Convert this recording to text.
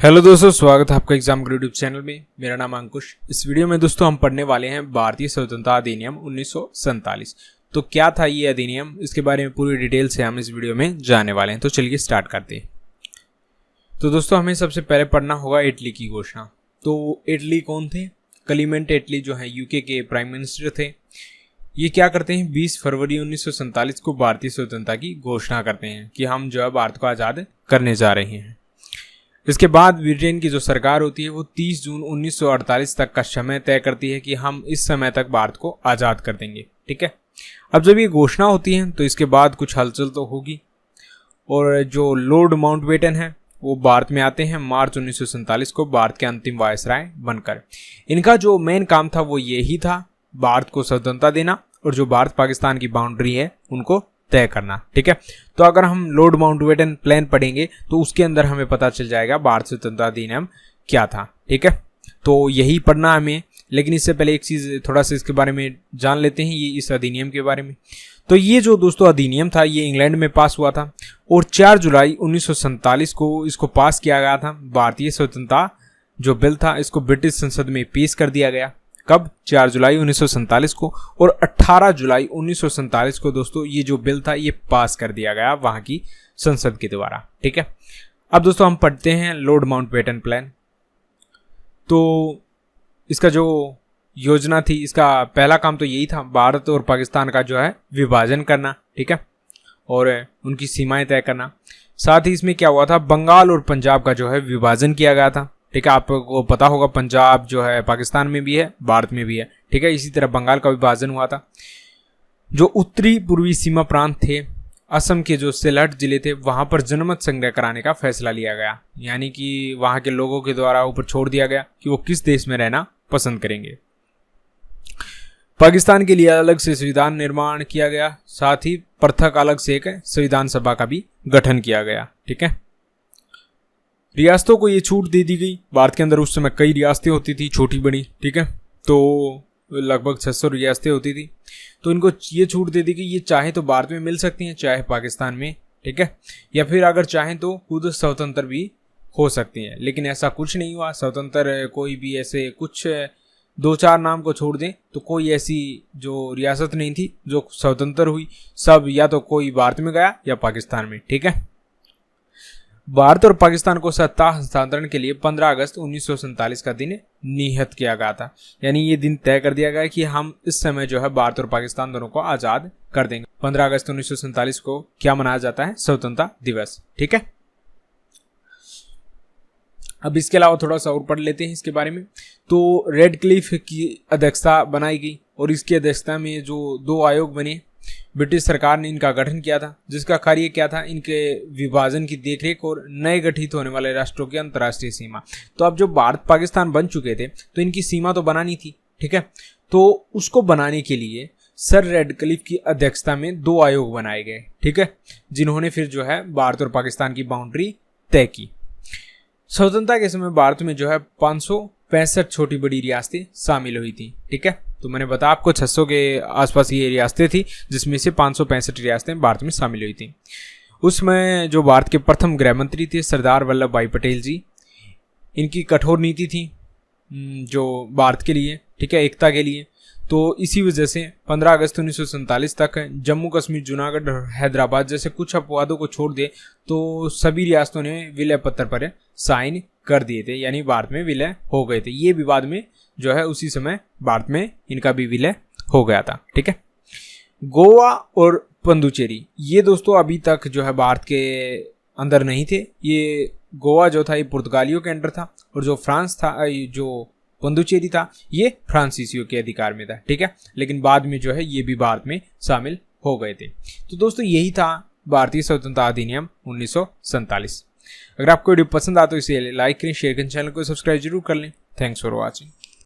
Hello दोस्तों, स्वागत है आपका एग्जाम ग्रेड यूट्यूब चैनल में। मेरा नाम अंकुश। इस वीडियो में दोस्तों हम पढ़ने वाले हैं भारतीय स्वतंत्रता अधिनियम 1947। तो क्या था ये अधिनियम, इसके बारे में पूरी डिटेल से हम इस वीडियो में जानने वाले हैं। तो चलिए स्टार्ट करते हैं। तो दोस्तों हमें सबसे पहले पढ़ना होगा इटली की घोषणा। तो इटली कौन थे? क्लीमेंट इटली जो है यूके के प्राइम मिनिस्टर थे। ये क्या करते हैं, 20 फरवरी 1947 को भारतीय स्वतंत्रता की घोषणा करते हैं कि हम जो है भारत को आज़ाद करने जा रहे हैं। इसके बाद ब्रिटेन की जो सरकार होती है वो 30 जून 1948 तक का समय तय करती है कि हम इस समय तक भारत को आज़ाद कर देंगे। ठीक है, अब जब ये घोषणा होती है तो इसके बाद कुछ हलचल तो होगी, और जो लॉर्ड माउंटबेटन है वो भारत में आते हैं मार्च 1947 को भारत के अंतिम वायसराय बनकर। इनका जो मेन काम था वो यही था, भारत को स्वतंत्रता देना और जो भारत पाकिस्तान की बाउंड्री है उनको तय करना। ठीक है, तो अगर हम लॉर्ड माउंटबेटन प्लान पढ़ेंगे तो उसके अंदर हमें पता चल जाएगा भारत स्वतंत्रता अधिनियम क्या था। ठीक है, तो यही पढ़ना हमें। लेकिन इससे पहले एक चीज़ थोड़ा सा इसके बारे में जान लेते हैं, ये इस अधिनियम के बारे में। तो ये जो दोस्तों अधिनियम था ये इंग्लैंड में पास हुआ था और 4 जुलाई 1947 को इसको पास किया गया था। भारतीय स्वतंत्रता जो बिल था इसको ब्रिटिश संसद में पेश कर दिया गया। कब? 4 जुलाई 1947 को। और 18 जुलाई 1947 को दोस्तों ये जो बिल था ये पास कर दिया गया वहां की संसद के द्वारा। ठीक है, अब दोस्तों हम पढ़ते हैं लॉर्ड माउंटबेटन प्लान। तो इसका जो योजना थी, इसका पहला काम तो यही था, भारत और पाकिस्तान का जो है विभाजन करना। ठीक है, और उनकी सीमाएं तय करना। साथ ही इसमें क्या हुआ था, बंगाल और पंजाब का जो है विभाजन किया गया था। ठीक है, आपको पता होगा पंजाब जो है पाकिस्तान में भी है, भारत में भी है। ठीक है, इसी तरह बंगाल का विभाजन हुआ था। जो उत्तरी पूर्वी सीमा प्रांत थे, असम के जो सिलहट जिले थे, वहां पर जनमत संग्रह कराने का फैसला लिया गया। यानी कि वहां के लोगों के द्वारा ऊपर छोड़ दिया गया कि वो किस देश में रहना पसंद करेंगे। पाकिस्तान के लिए अलग से संविधान निर्माण किया गया। साथ ही पृथक अलग से एक संविधान सभा का भी गठन किया गया। ठीक है, रियासतों को ये छूट दे दी गई। भारत के अंदर उस समय कई रियासतें होती थी, छोटी बड़ी। ठीक है, तो लगभग 600 रियासतें होती थी। तो इनको ये छूट दे दी गई, ये चाहे तो भारत में मिल सकती हैं, चाहे पाकिस्तान में। ठीक है, या फिर अगर चाहें तो खुद स्वतंत्र भी हो सकती हैं। लेकिन ऐसा कुछ नहीं हुआ। स्वतंत्र कोई भी ऐसे कुछ 2-4 नाम को छोड़ दें तो कोई ऐसी जो रियासत नहीं थी जो स्वतंत्र हुई। सब या तो कोई भारत में गया या पाकिस्तान में। ठीक है, भारत और पाकिस्तान को सत्ता हस्तांतरण के लिए 15 अगस्त 1947 का दिन नियत किया गया था। यानी ये दिन तय कर दिया गया कि हम इस समय जो है भारत और पाकिस्तान दोनों को आजाद कर देंगे। 15 अगस्त 1947 को क्या मनाया जाता है? स्वतंत्रता दिवस। ठीक है, अब इसके अलावा थोड़ा सा और पढ़ लेते हैं इसके बारे में। तो रेडक्लिफ की अध्यक्षता बनाई गई और इसकी अध्यक्षता में जो 2 आयोग बने, ब्रिटिश सरकार ने इनका गठन किया था, जिसका कार्य क्या था, इनके विभाजन की देखरेख और नए गठित होने वाले राष्ट्रों की अंतर्राष्ट्रीय सीमा। तो अब जो भारत पाकिस्तान बन चुके थे तो इनकी सीमा तो बनानी थी। ठीक है, तो उसको बनाने के लिए सर रेडक्लिफ की अध्यक्षता में 2 आयोग बनाए गए। ठीक है, जिन्होंने फिर जो है भारत और पाकिस्तान की बाउंड्री तय की। स्वतंत्रता के समय भारत में जो है 565 छोटी बड़ी रियासतें शामिल हुई थी। ठीक है, तो मैंने बताया आपको 600 के आसपास ये रियासतें थी, जिसमें से 565 रियासतें भारत में शामिल हुई थी। उसमें जो भारत के प्रथम गृह मंत्री थे सरदार वल्लभ भाई पटेल जी, इनकी कठोर नीति थी जो भारत के लिए। ठीक है, एकता के लिए। तो इसी वजह से 15 अगस्त 1947 तक जम्मू कश्मीर, जूनागढ़ और हैदराबाद जैसे कुछ अपवादों को छोड़ दे तो सभी रियासतों ने विलय पत्र पर साइन कर दिए थे, यानी भारत में विलय हो गए थे। ये विवाद में जो है उसी समय भारत में इनका भी विलय हो गया था। ठीक है, गोवा और पुडुचेरी ये दोस्तों अभी तक जो है भारत के अंदर नहीं थे। ये गोवा जो था ये पुर्तगालियों के अंडर था, और जो फ्रांस था, जो पुडुचेरी था ये फ्रांसीसियों के अधिकार में था। ठीक है, लेकिन बाद में जो है ये भी भारत में शामिल हो गए थे। तो दोस्तों यही था भारतीय स्वतंत्रता अधिनियम 1947। अगर आपको वीडियो पसंद आता तो इसे लाइक करें, शेयर करें, चैनल को सब्सक्राइब जरूर कर लें। Thanks for watching.